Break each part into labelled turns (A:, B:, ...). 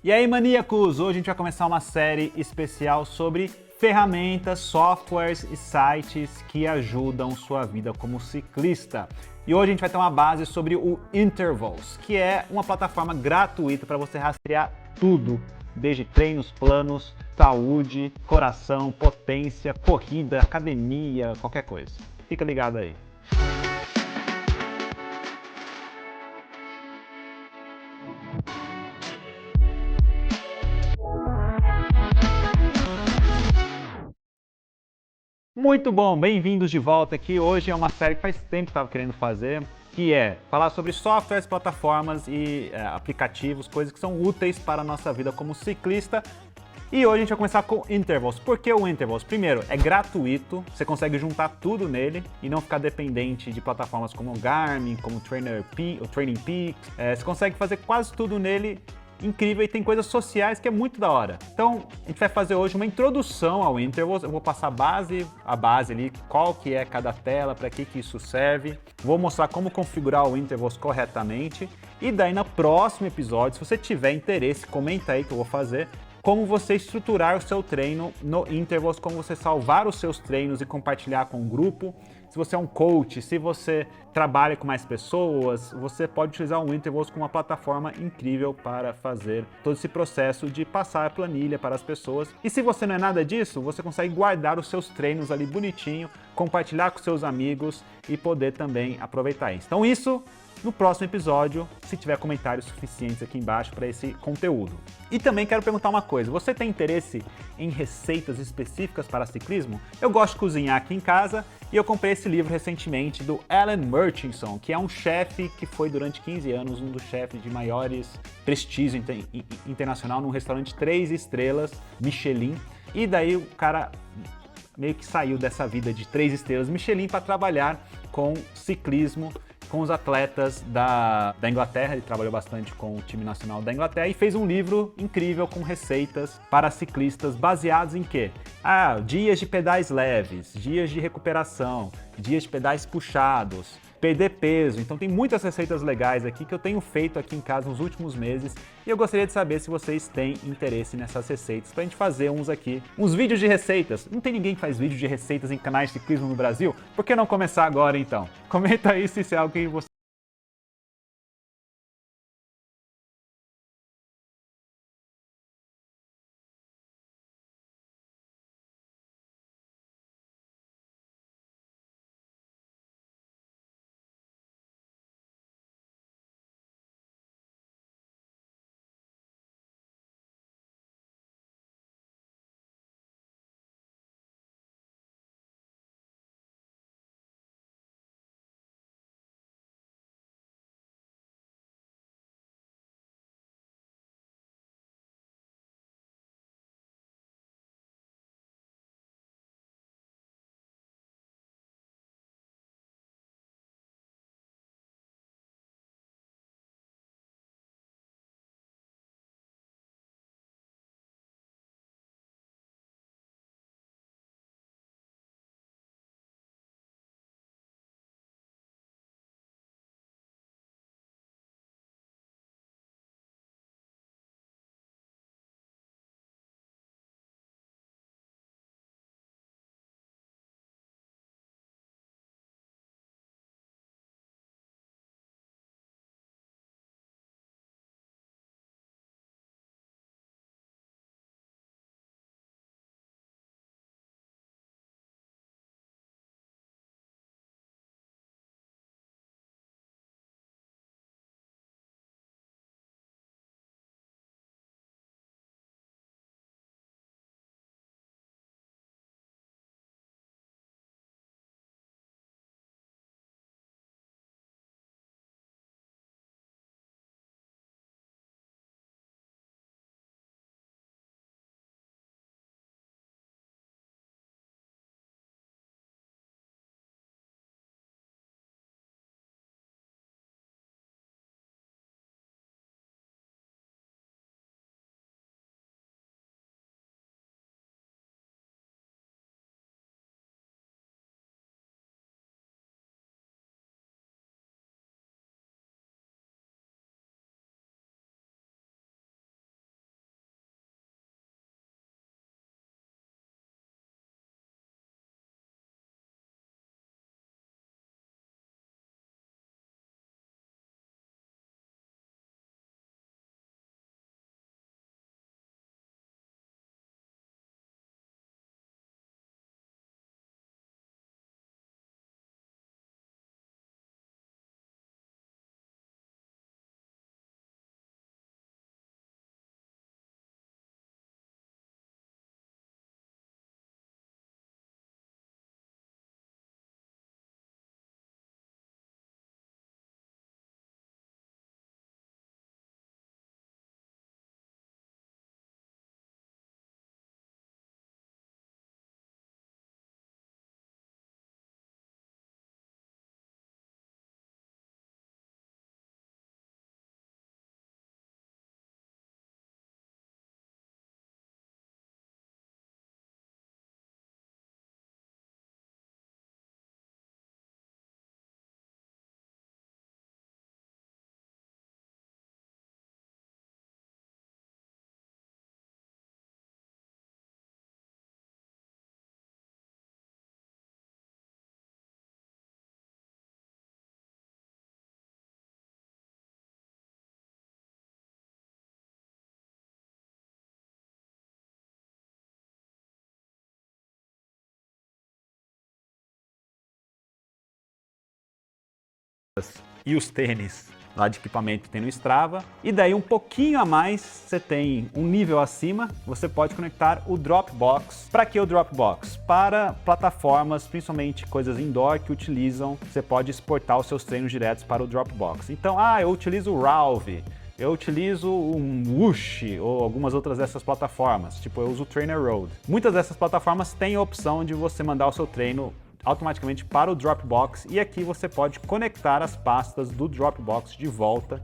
A: E aí, maníacos! Hoje a gente vai começar uma série especial sobre ferramentas, softwares e sites que ajudam sua vida como ciclista. E hoje a gente vai ter uma base sobre o Intervals, que é uma plataforma gratuita para você rastrear tudo, desde treinos, planos, saúde, coração, potência, corrida, academia, qualquer coisa. Fica ligado aí. Muito bom, bem-vindos de volta aqui. Hoje é uma série que faz tempo que eu estava querendo fazer, que é falar sobre softwares, plataformas e aplicativos, coisas que são úteis para a nossa vida como ciclista. E hoje a gente vai começar com Intervals. Por que o Intervals? Primeiro, é gratuito, você consegue juntar tudo nele e não ficar dependente de plataformas como o Garmin, como o Training Peaks. Você consegue fazer quase tudo nele incrível e tem coisas sociais que é muito da hora. Então, a gente vai fazer hoje uma introdução ao Intervals. Eu vou passar a base ali, qual que é cada tela, para que isso serve. Vou mostrar como configurar o Intervals corretamente. E daí, no próximo episódio, se você tiver interesse, comenta aí que eu vou fazer como você estruturar o seu treino no Intervals, como você salvar os seus treinos e compartilhar com o grupo. Se você é um coach, se você trabalha com mais pessoas, você pode utilizar o Intervals como uma plataforma incrível para fazer todo esse processo de passar a planilha para as pessoas. E se você não é nada disso, você consegue guardar os seus treinos ali bonitinho, compartilhar com seus amigos e poder também aproveitar isso. Então isso no próximo episódio, se tiver comentários suficientes aqui embaixo para esse conteúdo. E também quero perguntar uma coisa, você tem interesse em receitas específicas para ciclismo? Eu gosto de cozinhar aqui em casa e eu comprei esse livro recentemente do Alan Murchison, que é um chefe que foi durante 15 anos um dos chefes de maiores prestígio internacional num restaurante 3 estrelas, Michelin. E daí o cara meio que saiu dessa vida de 3 estrelas Michelin para trabalhar com ciclismo, com os atletas da Inglaterra. Ele trabalhou bastante com o time nacional da Inglaterra e fez um livro incrível com receitas para ciclistas baseados em quê? Dias de pedais leves, dias de recuperação, dias de pedais puxados, perder peso. Então tem muitas receitas legais aqui que eu tenho feito aqui em casa nos últimos meses e eu gostaria de saber se vocês têm interesse nessas receitas pra gente fazer uns vídeos de receitas. Não tem ninguém que faz vídeo de receitas em canais de ciclismo no Brasil? Por que não começar agora então? Comenta aí se isso é algo que você e os tênis lá de equipamento que tem no Strava. E daí um pouquinho a mais, você tem um nível acima, você pode conectar o Dropbox. Para que o Dropbox? Para plataformas, principalmente coisas indoor que utilizam, você pode exportar os seus treinos diretos para o Dropbox. Então, eu utilizo o Ralve, eu utilizo um Whoosh ou algumas outras dessas plataformas, tipo eu uso o Trainer Road. Muitas dessas plataformas têm a opção de você mandar o seu treino automaticamente para o Dropbox e aqui você pode conectar as pastas do Dropbox de volta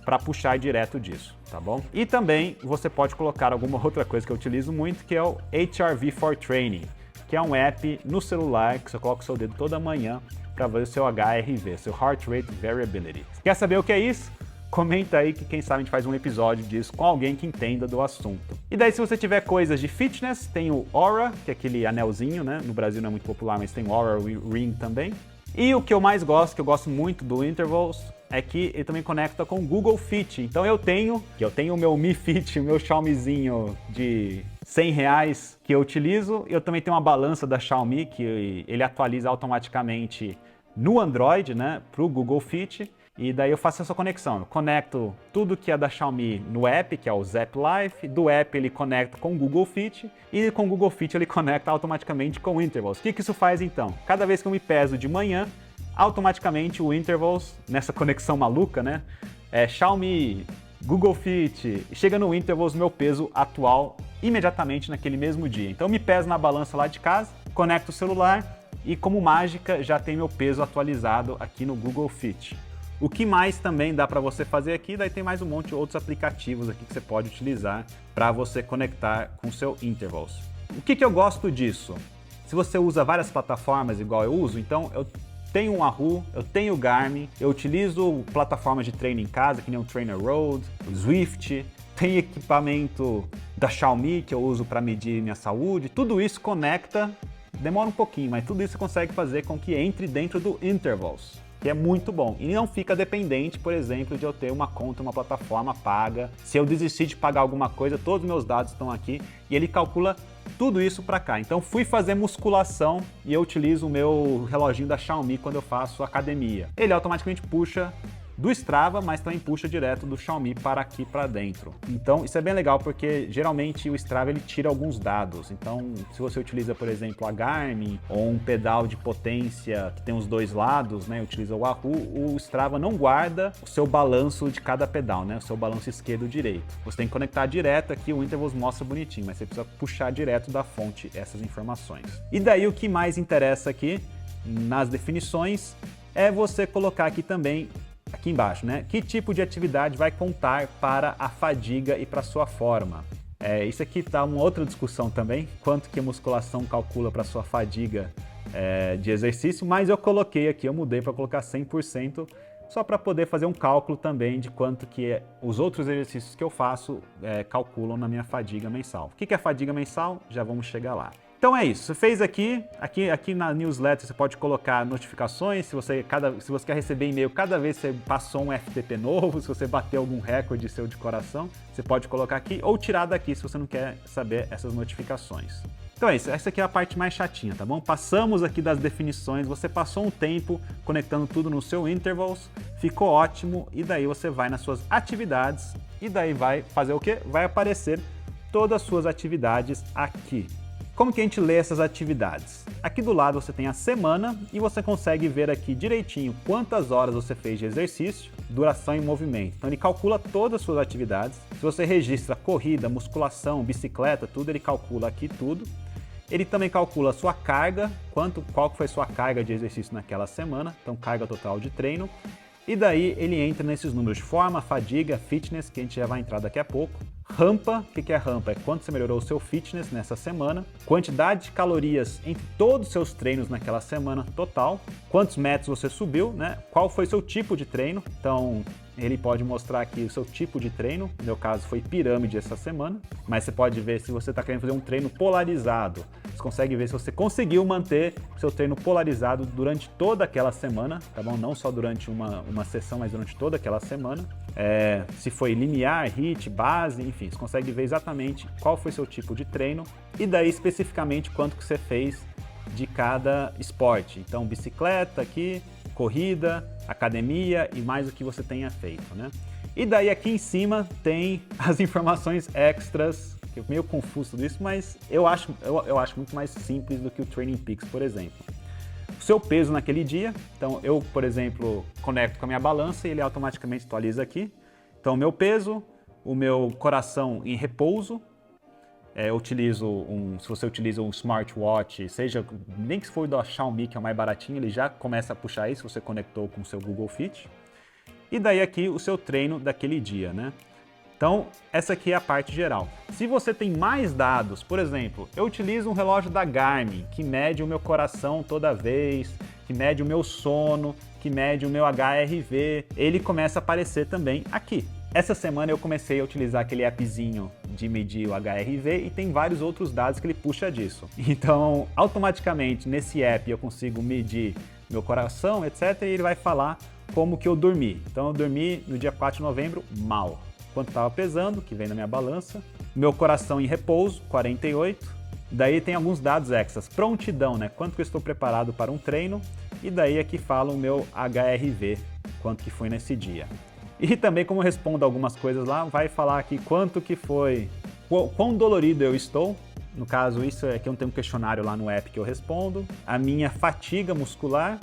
A: para puxar direto disso, tá bom? E também você pode colocar alguma outra coisa que eu utilizo muito, que é o HRV for Training, que é um app no celular que você coloca o seu dedo toda manhã para ver o seu HRV, seu Heart Rate Variability. Quer saber o que é isso? Comenta aí que quem sabe a gente faz um episódio disso com alguém que entenda do assunto. E daí se você tiver coisas de fitness, tem o Oura, que é aquele anelzinho, né? No Brasil não é muito popular, mas tem o Oura Ring também. E o que eu mais gosto, que eu gosto muito do Intervals, é que ele também conecta com o Google Fit. Então eu tenho o meu Mi Fit, o meu Xiaomizinho de R$100 que eu utilizo. Eu também tenho uma balança da Xiaomi que ele atualiza automaticamente no Android, né? Para o Google Fit. E daí eu faço essa conexão, eu conecto tudo que é da Xiaomi no app, que é o Zepp Life, do app ele conecta com o Google Fit, e com o Google Fit ele conecta automaticamente com o Intervals. O que isso faz então? Cada vez que eu me peso de manhã, automaticamente o Intervals, nessa conexão maluca, né? Xiaomi, Google Fit, chega no Intervals meu peso atual imediatamente naquele mesmo dia. Então eu me peso na balança lá de casa, conecto o celular e como mágica já tem meu peso atualizado aqui no Google Fit. O que mais também dá para você fazer aqui, daí tem mais um monte de outros aplicativos aqui que você pode utilizar para você conectar com o seu Intervals. O que eu gosto disso? Se você usa várias plataformas igual eu uso, então eu tenho um Wahoo, eu tenho o Garmin, eu utilizo plataformas de treino em casa, que nem o Trainer Road, o Zwift, tem equipamento da Xiaomi que eu uso para medir minha saúde, tudo isso conecta, demora um pouquinho, mas tudo isso você consegue fazer com que entre dentro do Intervals, que é muito bom. E não fica dependente, por exemplo, de eu ter uma conta, uma plataforma paga. Se eu desistir de pagar alguma coisa, todos os meus dados estão aqui e ele calcula tudo isso para cá. Então fui fazer musculação e eu utilizo o meu reloginho da Xiaomi quando eu faço academia. Ele automaticamente puxa do Strava, mas também puxa direto do Xiaomi para aqui para dentro. Então isso é bem legal porque geralmente o Strava ele tira alguns dados. Então se você utiliza, por exemplo, a Garmin ou um pedal de potência que tem os dois lados, né, utiliza o Wahoo, o Strava não guarda o seu balanço de cada pedal, né, o seu balanço esquerdo e direito. Você tem que conectar direto aqui, o Intervals mostra bonitinho, mas você precisa puxar direto da fonte essas informações. E daí o que mais interessa aqui nas definições é você colocar aqui também aqui embaixo, né? Que tipo de atividade vai contar para a fadiga e para a sua forma? Isso aqui tá uma outra discussão também, quanto que a musculação calcula para a sua fadiga de exercício, mas eu coloquei aqui, eu mudei para colocar 100%, só para poder fazer um cálculo também de quanto que os outros exercícios que eu faço calculam na minha fadiga mensal. O que é fadiga mensal? Já vamos chegar lá. Então é isso, você fez aqui na newsletter você pode colocar notificações, se você quer receber e-mail cada vez que você passou um FTP novo, se você bateu algum recorde seu de coração, você pode colocar aqui ou tirar daqui se você não quer saber essas notificações. Então é isso, essa aqui é a parte mais chatinha, tá bom? Passamos aqui das definições, você passou um tempo conectando tudo no seu Intervals, ficou ótimo e daí você vai nas suas atividades e daí vai fazer o quê? Vai aparecer todas as suas atividades aqui. Como que a gente lê essas atividades? Aqui do lado você tem a semana e você consegue ver aqui direitinho quantas horas você fez de exercício, duração e movimento. Então ele calcula todas as suas atividades. Se você registra corrida, musculação, bicicleta, tudo, ele calcula aqui tudo. Ele também calcula a sua carga, qual foi a sua carga de exercício naquela semana, então carga total de treino. E daí ele entra nesses números de forma, fadiga, fitness, que a gente já vai entrar daqui a pouco. Rampa, o que é rampa? É quanto você melhorou o seu fitness nessa semana, quantidade de calorias entre todos os seus treinos naquela semana total, quantos metros você subiu, né? Qual foi o seu tipo de treino, então ele pode mostrar aqui o seu tipo de treino, no meu caso foi pirâmide essa semana, mas você pode ver se você está querendo fazer um treino polarizado, você consegue ver se você conseguiu manter o seu treino polarizado durante toda aquela semana, tá bom? Não só durante uma sessão, mas durante toda aquela semana. Se foi linear, HIIT, base, enfim, você consegue ver exatamente qual foi seu tipo de treino e daí especificamente quanto que você fez de cada esporte. Então, bicicleta aqui, corrida, academia e mais o que você tenha feito, né? E daí aqui em cima tem as informações extras, que é meio confuso tudo isso, mas eu acho muito mais simples do que o Training Peaks, por exemplo. O seu peso naquele dia, então eu, por exemplo, conecto com a minha balança e ele automaticamente atualiza aqui. Então o meu peso, o meu coração em repouso, se você utiliza um smartwatch, seja nem que for da Xiaomi, que é o mais baratinho, ele já começa a puxar isso, você conectou com o seu Google Fit. E daí aqui o seu treino daquele dia, né? Então, essa aqui é a parte geral. Se você tem mais dados, por exemplo, eu utilizo um relógio da Garmin, que mede o meu coração toda vez, que mede o meu sono, que mede o meu HRV, ele começa a aparecer também aqui. Essa semana eu comecei a utilizar aquele appzinho de medir o HRV e tem vários outros dados que ele puxa disso. Então, automaticamente nesse app eu consigo medir meu coração, etc, e ele vai falar como que eu dormi. Então eu dormi no dia 4 de novembro mal. Quanto estava pesando, que vem na minha balança. Meu coração em repouso, 48. Daí tem alguns dados extras. Prontidão, né? Quanto que eu estou preparado para um treino. E daí aqui fala o meu HRV, quanto que foi nesse dia. E também como eu respondo algumas coisas lá, vai falar aqui quanto que foi, quão dolorido eu estou. No caso, isso aqui eu tenho um questionário lá no app que eu respondo. A minha fatiga muscular.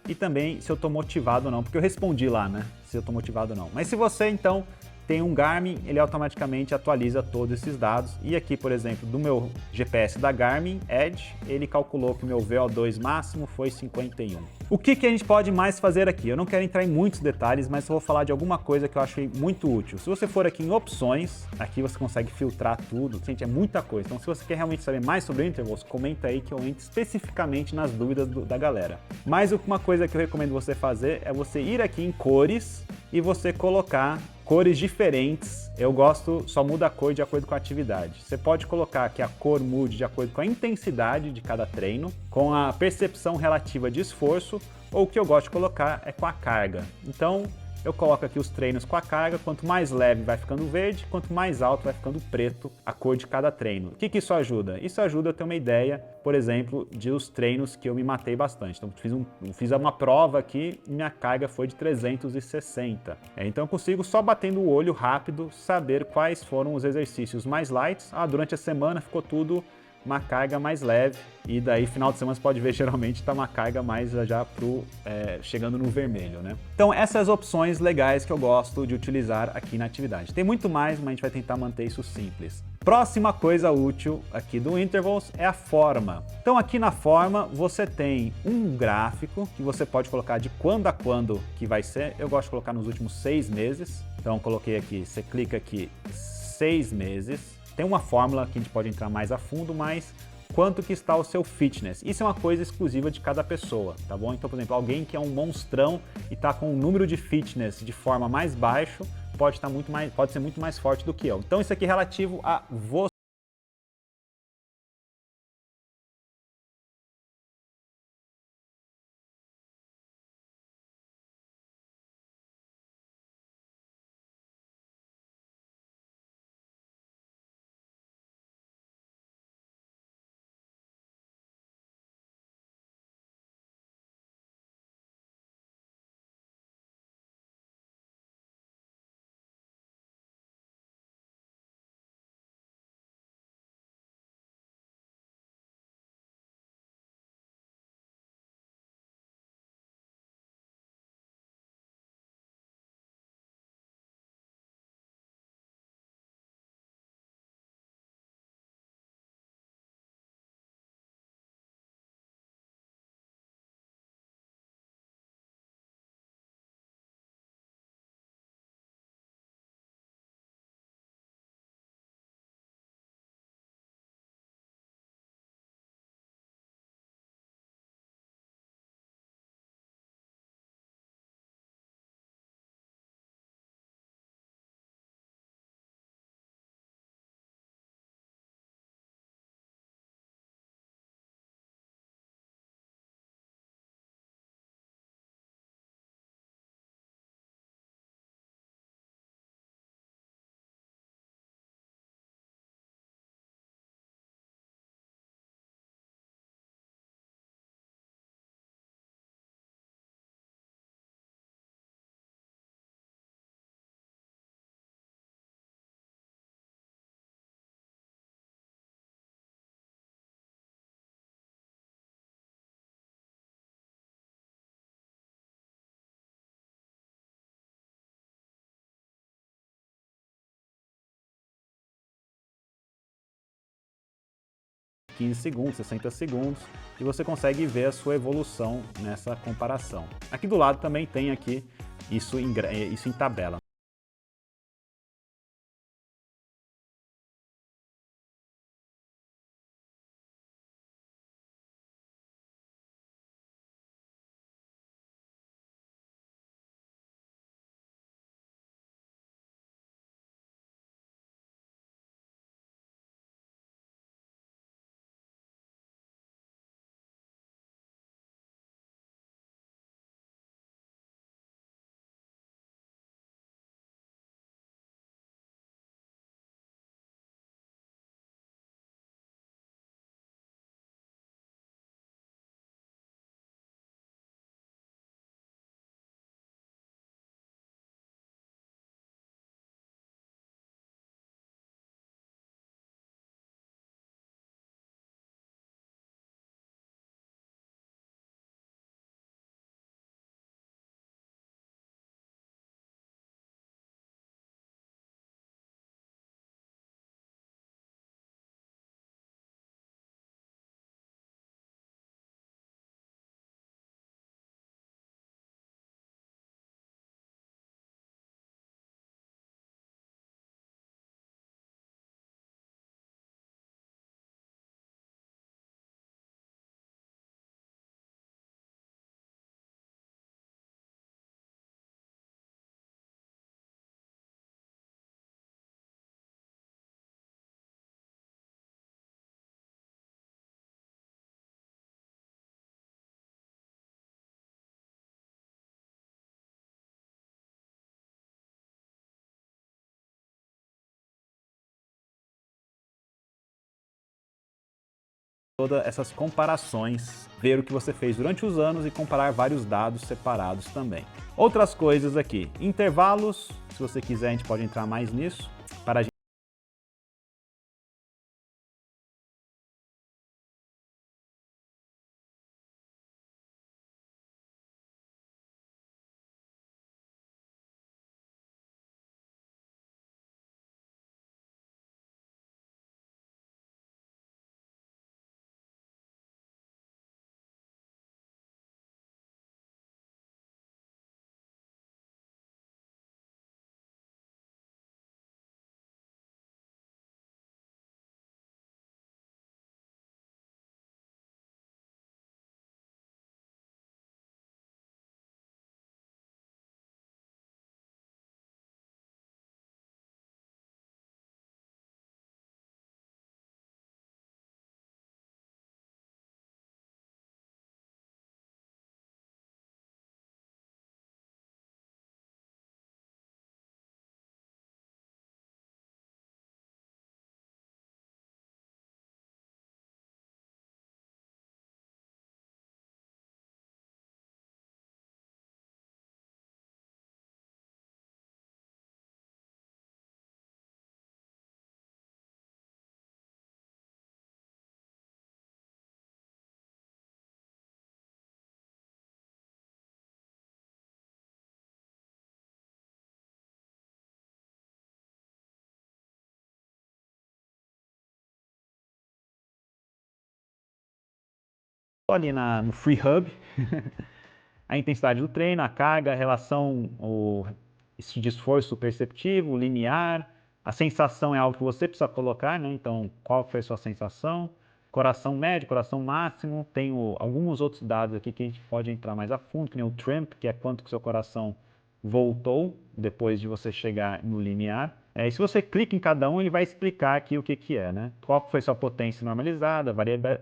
A: E também se eu estou motivado ou não, porque eu respondi lá, né? Se eu estou motivado ou não. Mas se você, então, tem um Garmin, ele automaticamente atualiza todos esses dados. E aqui, por exemplo, do meu GPS da Garmin Edge, ele calculou que o meu VO2 máximo foi 51. O que a gente pode mais fazer aqui? Eu não quero entrar em muitos detalhes, mas eu vou falar de alguma coisa que eu achei muito útil. Se você for aqui em opções, aqui você consegue filtrar tudo, gente, é muita coisa. Então se você quer realmente saber mais sobre intervals, comenta aí que eu entro especificamente nas dúvidas da galera. Mas uma coisa que eu recomendo você fazer é você ir aqui em cores e você colocar cores diferentes. Eu gosto, só muda a cor de acordo com a atividade. Você pode colocar que a cor mude de acordo com a intensidade de cada treino, com a percepção relativa de esforço, ou o que eu gosto de colocar é com a carga. Então, eu coloco aqui os treinos com a carga, quanto mais leve vai ficando verde, quanto mais alto vai ficando preto a cor de cada treino. O que isso ajuda? Isso ajuda a ter uma ideia, por exemplo, de os treinos que eu me matei bastante. Então fiz uma prova aqui e minha carga foi de 360. Então eu consigo, só batendo o olho rápido, saber quais foram os exercícios mais light. Durante a semana ficou tudo uma carga mais leve, e daí final de semana você pode ver, geralmente está uma carga mais já chegando no vermelho, né? Então essas opções legais que eu gosto de utilizar aqui na atividade. Tem muito mais, mas a gente vai tentar manter isso simples. Próxima coisa útil aqui do Intervals é a forma. Então aqui na forma você tem um gráfico que você pode colocar de quando a quando que vai ser. Eu gosto de colocar nos últimos 6 meses. Então coloquei aqui, você clica aqui 6 meses. Tem uma fórmula que a gente pode entrar mais a fundo, mas quanto que está o seu fitness? Isso é uma coisa exclusiva de cada pessoa, tá bom? Então, por exemplo, alguém que é um monstrão e está com um número de fitness de forma mais baixo, pode ser muito mais forte do que eu. Então, isso aqui é relativo a você. 15 segundos, 60 segundos, e você consegue ver a sua evolução nessa comparação. Aqui do lado também tem aqui isso em tabela. Todas essas comparações, ver o que você fez durante os anos e comparar vários dados separados também. Outras coisas aqui, intervalos, se você quiser a gente pode entrar mais nisso, para a gente ali no Free Hub, a intensidade do treino, a carga, a relação de esforço perceptivo, linear, a sensação é algo que você precisa colocar, né? Então, qual foi a sua sensação? Coração médio, coração máximo, tem alguns outros dados aqui que a gente pode entrar mais a fundo, que nem o TREMP, que é quanto que o seu coração voltou depois de você chegar no limiar. E se você clica em cada um, ele vai explicar aqui o que que é, né? Qual foi sua potência normalizada,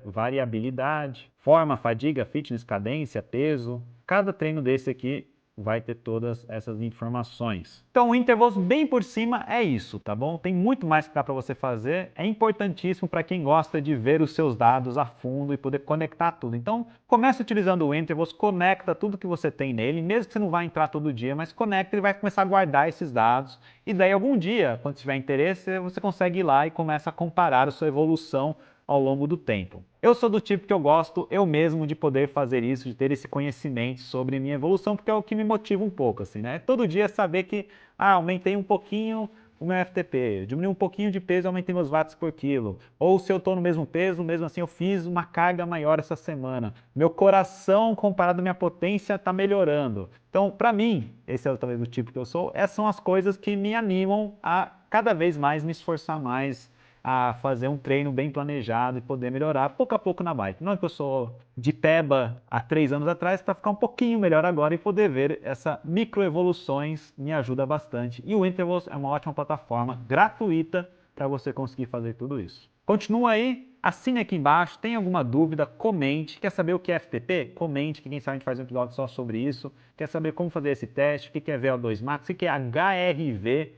A: variabilidade, forma, fadiga, fitness, cadência, peso. Cada treino desse aqui vai ter todas essas informações. Então, intervalos bem por cima é isso, tá bom? Tem muito mais que dá para você fazer. É importantíssimo para quem gosta de ver os seus dados a fundo e poder conectar tudo. Então, comece utilizando o intervals, conecta tudo que você tem nele, mesmo que você não vá entrar todo dia, mas conecta e vai começar a guardar esses dados. E daí, algum dia, quando tiver interesse, você consegue ir lá e começa a comparar a sua evolução ao longo do tempo. Eu sou do tipo que eu gosto eu mesmo de poder fazer isso, de ter esse conhecimento sobre a minha evolução, porque é o que me motiva um pouco, assim, né? Todo dia saber que, aumentei um pouquinho, o meu FTP, eu diminui um pouquinho de peso e aumentei meus watts por quilo. Ou se eu estou no mesmo peso, mesmo assim eu fiz uma carga maior essa semana. Meu coração, comparado à minha potência, está melhorando. Então, para mim, esse é talvez o tipo que eu sou, essas são as coisas que me animam a cada vez mais me esforçar mais, a fazer um treino bem planejado e poder melhorar pouco a pouco na bike. Não é que eu sou de peba há 3 anos atrás, para ficar um pouquinho melhor agora e poder ver essa microevoluções me ajuda bastante. E o Intervals é uma ótima plataforma gratuita para você conseguir fazer tudo isso. Continua aí, assine aqui embaixo, tem alguma dúvida, comente. Quer saber o que é FTP? Comente, que quem sabe a gente faz um episódio só sobre isso. Quer saber como fazer esse teste, o que é VO2 Max, o que é HRV?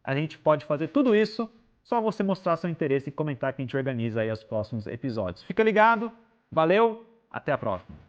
A: A gente pode fazer tudo isso, só você mostrar seu interesse e comentar que a gente organiza aí os próximos episódios. Fica ligado, valeu, até a próxima.